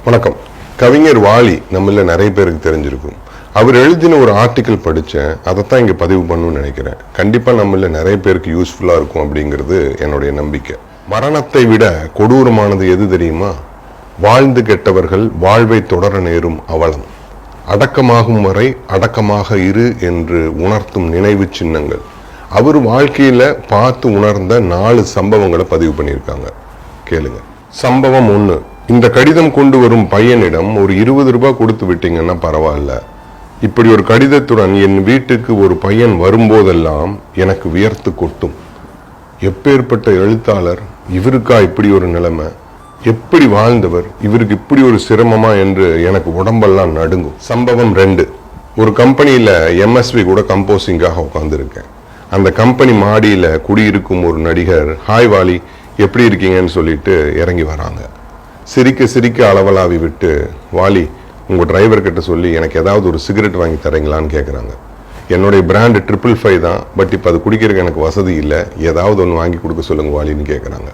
வணக்கம். கவிஞர் வாலி நம்மள நிறைய பேருக்கு தெரிஞ்சிருக்கும். அவர் எழுதின ஒரு ஆர்டிக்கல் படித்தேன், அதைத்தான் இங்கே பதிவு பண்ணணும்னு நினைக்கிறேன். கண்டிப்பாக நம்மள நிறைய பேருக்கு யூஸ்ஃபுல்லாக இருக்கும் அப்படிங்கிறது என்னுடைய நம்பிக்கை. மரணத்தை விட கொடூரமானது எது தெரியுமா? வாழ்ந்து கெட்டவர்கள் வாழ்வை தொடர நேரும் அவலம். அடக்கமாகும் வரை அடக்கமாக இரு என்று உணர்த்தும் நினைவு சின்னங்கள். அவர் வாழ்க்கையில் பார்த்து உணர்ந்த 4 சம்பவங்களை பதிவு பண்ணியிருக்காங்க. கேளுங்க. சம்பவம் 1. இந்த கடிதம் கொண்டு வரும் பையனிடம் ஒரு 20 ரூபாய் கொடுத்து விட்டீங்கன்னா பரவாயில்ல. இப்படி ஒரு கடிதத்துடன் என் வீட்டுக்கு ஒரு பையன் வரும்போதெல்லாம் எனக்கு வியர்த்து கொட்டும். எப்பேற்பட்ட எழுத்தாளர், இவருக்கா இப்படி ஒரு நிலைமை, எப்படி வாழ்ந்தவர், இவருக்கு இப்படி ஒரு சிரமமா என்று எனக்கு உடம்பெல்லாம் நடுங்கும். சம்பவம் 2. ஒரு கம்பெனியில MSV கூட கம்போசிங்காக உட்காந்துருக்கேன். அந்த கம்பெனி மாடியில குடியிருக்கும் ஒரு நடிகர், ஹாய் வாலி எப்படி இருக்கீங்கன்னு சொல்லிட்டு இறங்கி வராங்க. சிரிக்க சிரிக்க அளவலாவி விட்டு, வாலி உங்கள் டிரைவர் கிட்ட சொல்லி எனக்கு ஏதாவது ஒரு சிகரெட் வாங்கி தரீங்களான்னு கேட்குறாங்க. என்னுடைய பிராண்டு 555 தான், பட் இப்போ அது குடிக்கிறதுக்கு எனக்கு வசதி இல்லை, ஏதாவது ஒன்று வாங்கி கொடுக்க சொல்லுங்க வாலின்னு கேட்குறாங்க.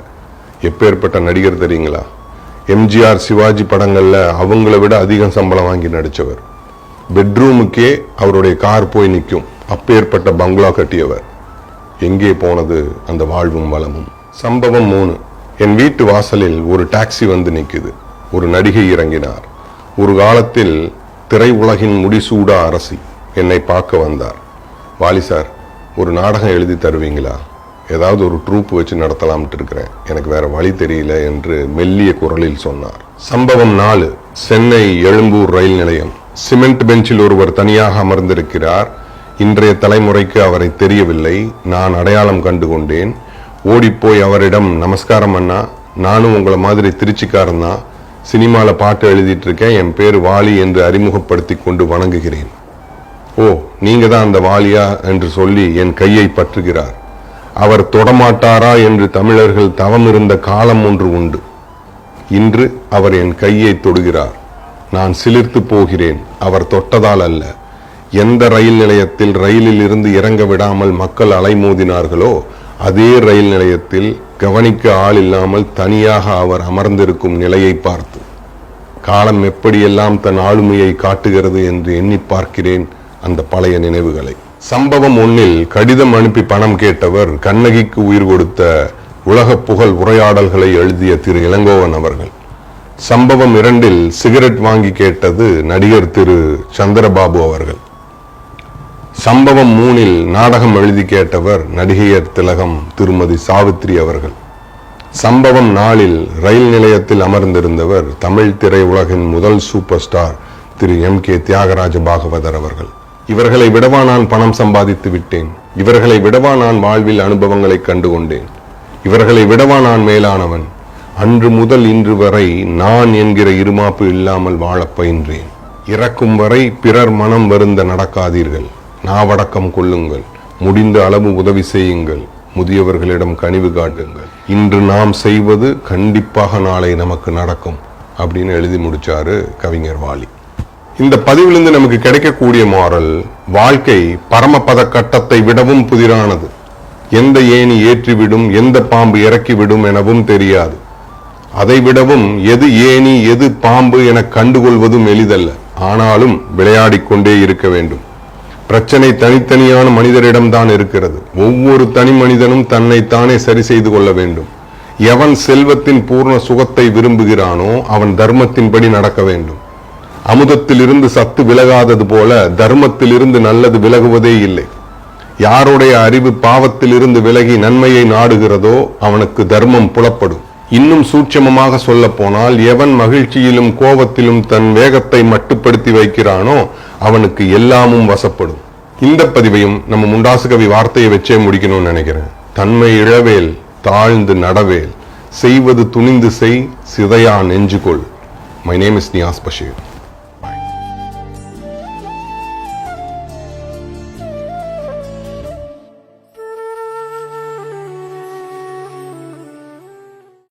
எப்பேற்பட்ட நடிகர் தெரியுங்களா? MGR சிவாஜி படங்களில் அவங்கள விட அதிகம் சம்பளம் வாங்கி நடித்தவர். பெட்ரூமுக்கே அவருடைய கார் போய் நிற்கும். அப்பேற்பட்ட பங்களா கட்டியவர். எங்கே போனது அந்த வாழ்வும் வளமும்? சம்பவம் 3. என் வீட்டு வாசலில் ஒரு டாக்ஸி வந்து நிற்குது. ஒரு நடிகை இறங்கினார். ஒரு காலத்தில் திரை உலகின் முடிசூடா அரசி என்னை பார்க்க வந்தார். வாலி சார், ஒரு நாடகம் எழுதி தருவீங்களா? ஏதாவது ஒரு ட்ரூப் வச்சு நடத்தலாம்ட்டு இருக்கிறேன், எனக்கு வேற வழி தெரியல என்று மெல்லிய குரலில் சொன்னார். சம்பவம் 4. சென்னை எழும்பூர் ரயில் நிலையம். சிமெண்ட் பெஞ்சில் ஒருவர் தனியாக அமர்ந்திருக்கிறார். இன்றைய தலைமுறைக்கு அவரை தெரியவில்லை. நான் அடையாளம் கண்டு கொண்டேன். ஓடிப்போய் அவரிடம், நமஸ்காரம் அண்ணா, நானும் உங்களை மாதிரி திருச்சிக்காரன் தான், சினிமாவில் பாட்டு எழுதிட்டு இருக்கேன், என் பேர் வாலி என்று அறிமுகப்படுத்தி கொண்டு வணங்குகிறேன். ஓ, நீங்க தான் அந்த வாலியா என்று சொல்லி என் கையை பற்றுகிறார். அவர் தொடமாட்டாரா என்று தமிழர்கள் தவம் இருந்த காலம் ஒன்று உண்டு. இன்று அவர் என் கையை தொடுகிறார். நான் சிலிர்த்து போகிறேன். அவர் தொட்டதால் அல்ல. எந்த ரயில் நிலையத்தில் ரயிலில் இருந்து இறங்க விடாமல் மக்கள் அலைமோதினார்களோ அதே ரயில் நிலையத்தில் கவனிக்க ஆள் இல்லாமல் தனியாக அவர் அமர்ந்திருக்கும் நிலையை பார்த்து காலம் எப்படியெல்லாம் தன் ஆளுமையை காட்டுகிறது என்று எண்ணி பார்க்கிறேன் அந்த பழைய நினைவுகளை. சம்பவம் 1. கடிதம் அனுப்பி பணம் கேட்டவர் கண்ணகிக்கு உயிர் கொடுத்த உலக புகழ் உரையாடல்களை எழுதிய திரு இளங்கோவன் அவர்கள். சம்பவம் 2. சிகரெட் வாங்கி கேட்டது நடிகர் திரு சந்திரபாபு அவர்கள். சம்பவம் 3. நாடகம் எழுதி கேட்டவர் நடிகையர் திலகம் திருமதி சாவித்ரி அவர்கள். சம்பவம் 4. ரயில் நிலையத்தில் அமர்ந்திருந்தவர் தமிழ் திரை உலகின் முதல் சூப்பர் ஸ்டார் திரு MK தியாகராஜ பாகவதர் அவர்கள். இவர்களை விடவா நான் பணம் சம்பாதித்து விட்டேன், இவர்களை விடவா நான் வாழ்வில் அனுபவங்களை கண்டுகொண்டேன், இவர்களை விடவா நான் மேலானவன், அன்று முதல் இன்று வரை நான் என்கிற இருமாப்பு இல்லாமல் வாழ பயின்றேன், இறக்கும் வரை பிறர் மனம் வருந்த நடக்காதீர்கள், நாவடக்கம் கொள்ளுங்கள், முடிந்த அளவு உதவி செய்யுங்கள், முதியவர்களிடம் கனிவு காட்டுங்கள், இன்று நாம் செய்வது கண்டிப்பாக நாளை நமக்கு நடக்கும் அப்படின்னு எழுதி முடிச்சாரு கவிஞர் வாலி. இந்த பதிவிலிருந்து நமக்கு கிடைக்கக்கூடிய மாரல், வாழ்க்கை பரமபத கட்டத்தை விடவும் புதிரானது. எந்த ஏணி ஏற்றிவிடும், எந்த பாம்பு இறக்கிவிடும் எனவும் தெரியாது. அதை விடவும் எது ஏணி எது பாம்பு என கண்டுகொள்வதும் எளிதல்ல. ஆனாலும் விளையாடிக்கொண்டே இருக்க வேண்டும். பிரச்சனை தனித்தனியான மனிதரிடம்தான் இருக்கிறது. ஒவ்வொரு தனி மனிதனும் தன்னைத்தானே சரி செய்து கொள்ள வேண்டும். எவன் செல்வத்தின் பூர்ண சுகத்தை விரும்புகிறானோ அவன் தர்மத்தின்படி நடக்க வேண்டும். அமுதத்திலிருந்து சத்து விலகாதது போல தர்மத்திலிருந்து நல்லது விலகுவதே இல்லை. யாருடைய அறிவு பாவத்திலிருந்து விலகி நன்மையை நாடுகிறதோ அவனுக்கு தர்மம் புலப்படும். இன்னும் சூட்சமமாக சொல்ல போனால், எவன் மகிழ்ச்சியிலும் கோபத்திலும் தன் வேகத்தை மட்டுப்படுத்தி வைக்கிறானோ அவனுக்கு எல்லாமும் வசப்படும். இந்த பதிவையும் நம்ம முண்டாசு கவி வார்த்தையை வச்சே முடிக்கணும்னு நினைக்கிறேன். தன்மை இழவேல் தாழ்ந்து நடவேல், செய்வது துணிந்து செய், சிதையா நெஞ்சுகொள். My name is Niyas Basheer.